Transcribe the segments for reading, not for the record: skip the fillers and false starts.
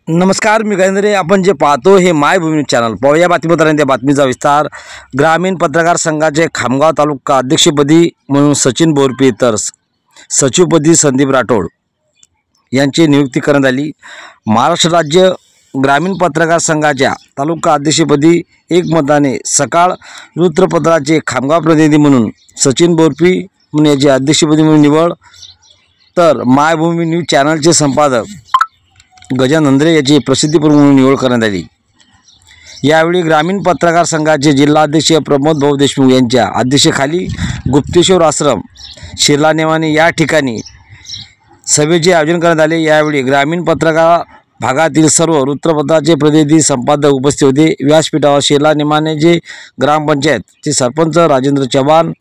नमस्कार, मी गजेंद्र. आपण जे पाहतो हे मायभूमी न्यूज चॅनल. पाहूया बातमीपत्रांच्या बातमीचा विस्तार. ग्रामीण पत्रकार संघाचे खामगाव तालुका अध्यक्षपदी म्हणून सचिन बोरपे तर सचिवपदी संदीप राठोड यांची नियुक्ती करण्यात आली. महाराष्ट्र राज्य ग्रामीण पत्रकार संघाच्या तालुका अध्यक्षपदी एकमताने सकाळ वृत्तपत्राचे खामगाव प्रतिनिधी म्हणून सचिन बोरपे म्हणून याची अध्यक्षपदी म्हणून निवड, तर मायभूमी न्यूज चॅनलचे संपादक गजानन नंद्रे याची प्रसिद्धीप्रमुख म्हणून निवड करण्यात आली. यावेळी ग्रामीण पत्रकार संघाचे जिल्हाध्यक्ष प्रमोद भाऊ देशमुख यांच्या अध्यक्षतेखाली गुप्तेश्वर आश्रम शिरला नेमाने या ठिकाणी सभेचे आयोजन करण्यात आले. यावेळी ग्रामीण पत्रकार भागातील सर्व वृत्तपत्राचे प्रतिनिधी संपादक उपस्थित होते. व्यासपीठावर शिरला नेमानेचे ग्रामपंचायतचे सरपंच राजेंद्र चव्हाण,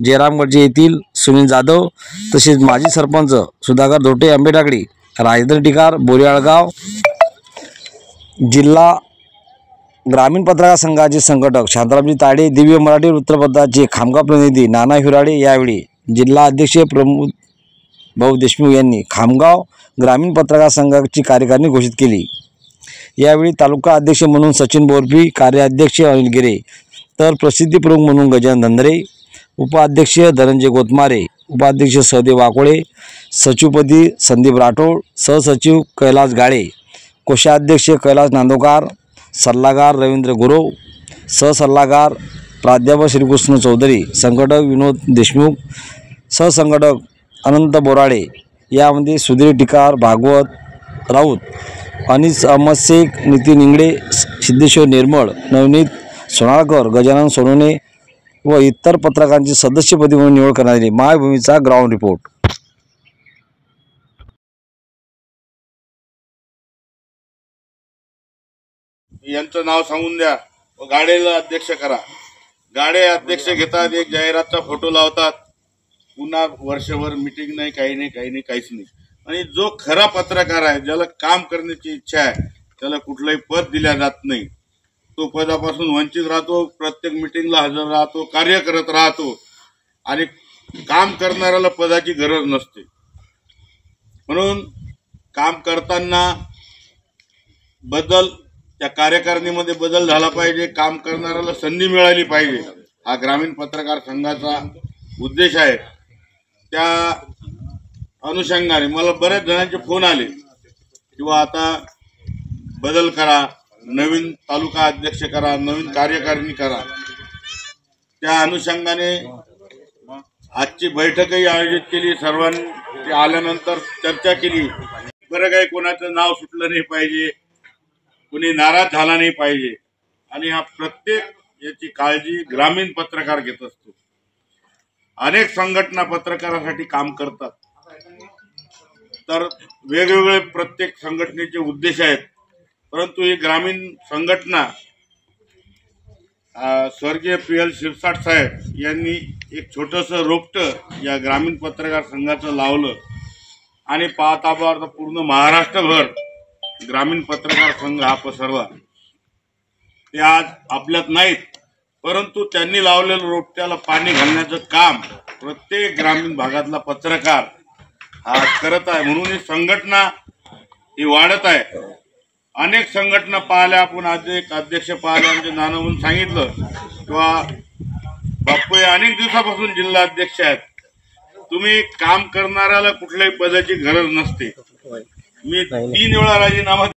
जयरामगडचे येथील सुनील जाधव, तसेच माजी सरपंच सुधाकर धोटे, आंबेटाकडी, राजेंद्र टिकार, बोरियाळगाव, जिल्हा ग्रामीण पत्रकार संघाचे संघटक शांतारामजी ताडे, दिव्य मराठी वृत्तपत्राचे खामगाव प्रतिनिधी नाना हिराडे. यावेळी जिल्हा अध्यक्ष प्रमोद भाऊ देशमुख यांनी खामगाव ग्रामीण पत्रकार संघाची कार्यकारिणी घोषित केली. यावेळी तालुका अध्यक्ष म्हणून सचिन बोरपे, कार्याध्यक्ष अनिल गिरे, तर प्रसिद्धी प्रमुख म्हणून गजानन नंद्रे, उपाध्यक्ष धनंजय गोतमारे, उपाध्यक्ष सहदेव वाकोळे, सचिवपदी संदीप राठोड, सहसचिव कैलास गाळे, कोषाध्यक्ष कैलास नांदोकार, सल्लागार रवींद्र गुरव, सहसल्लागार प्राध्यापक श्रीकृष्ण चौधरी, संघटक विनोद देशमुख, सहसंघटक अनंत बोराडे. यामध्ये सुधीर टिकार, भागवत राऊत, अनिस अहमद शेख, नितीन इंगडे, सिद्धेश्वर निर्मळ, नवनीत सोनाळकर, गजानन सोनोने व इतर पत्रकारांची सदस्यपदी म्हणून निवड करण्यात आली. मायभूमीचा ग्राउंड रिपोर्ट. यांचं नाव सांगून द्या व गाडेला अध्यक्ष करा. गाडे अध्यक्ष घेतात, एक जाहिरातचा फोटो लावतात, पुन्हा वर्षभर मीटिंग नाही, काही नाही, काहीच नाही. आणि जो खरा पत्रकार आहे, ज्याला काम करण्याची इच्छा आहे, त्याला कुठलंही पद दिल्या जात नाही. तो पदापासून वंचित राहतो, प्रत्येक मीटिंगला हजर राहतो, कार्य करत राहतो आणि काम करणाऱ्याला पदाची गरज नसते. म्हणून काम करताना त्या कार्यकारिणीमध्ये बदल झाला पाहिजे, काम करणाऱ्याला संधी मिळाली पाहिजे, हा ग्रामीण पत्रकार संघाचा उद्देश आहे. त्या अनुषंगाने मला बऱ्याच जणांचे फोन आले किंवा आता बदल करा, नवीन तालुका अध्यक्ष करा, नवीन कार्यकारिणी करा. त्या अनुषंगाने आजची बैठकही आयोजित केली. सर्वांनी आल्यानंतर चर्चा केली. बरं, काही कोणाचं नाव सुटलं नाही पाहिजे, कोणी नाराज झाला नाही पाहिजे आणि हा प्रत्येक याची काळजी ग्रामीण पत्रकार घेत असतो. अनेक संघटना पत्रकारासाठी काम करतात, तर वेगवेगळे प्रत्येक संघटनेचे उद्देश आहेत. परंतु ही ग्रामीण संघटना स्वर्गीय PL शिरसाट साहेब यांनी एक छोटंसं रोपटं या ग्रामीण पत्रकार संघाचं लावलं आणि पाहता पूर्ण महाराष्ट्रभर ग्रामीण पत्रकार संघ हा पसरला. ते आज आपल्यात नाहीत, परंतु त्यांनी लावलेलं रोपट्याला पाणी घालण्याचं काम प्रत्येक ग्रामीण भागातला पत्रकार हा करत आहे. म्हणून ही संघटना ही वाढत आहे. अनेक संघटना पाहिल्या, आपण आज एक अध्यक्ष पाहिले, आमचे नाना म्हणून सांगितलं, किंवा बाप्पू अनेक दिवसापासून जिल्हा अध्यक्ष आहेत. तुम्ही काम करणाऱ्याला कुठल्याही पदाची गरज नसते. मी 3 वेळा राजीनामा